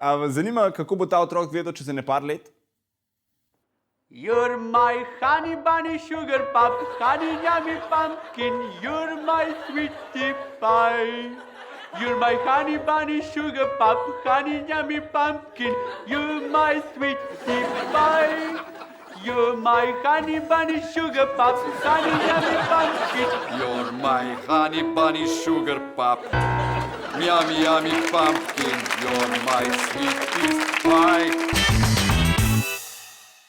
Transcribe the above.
Zanima, kako bo ta otrok vedel čez ene par let? You're my honey bunny sugar pop, honey yummy pumpkin, you're my sweetie pie. You're my honey bunny sugar pop, honey yummy pumpkin, you're my sweetie pie. You're my honey bunny sugar pop, honey yummy pumpkin. You're my honey bunny sugar pop, yummy yummy pumpkin, you're my sweetest pie.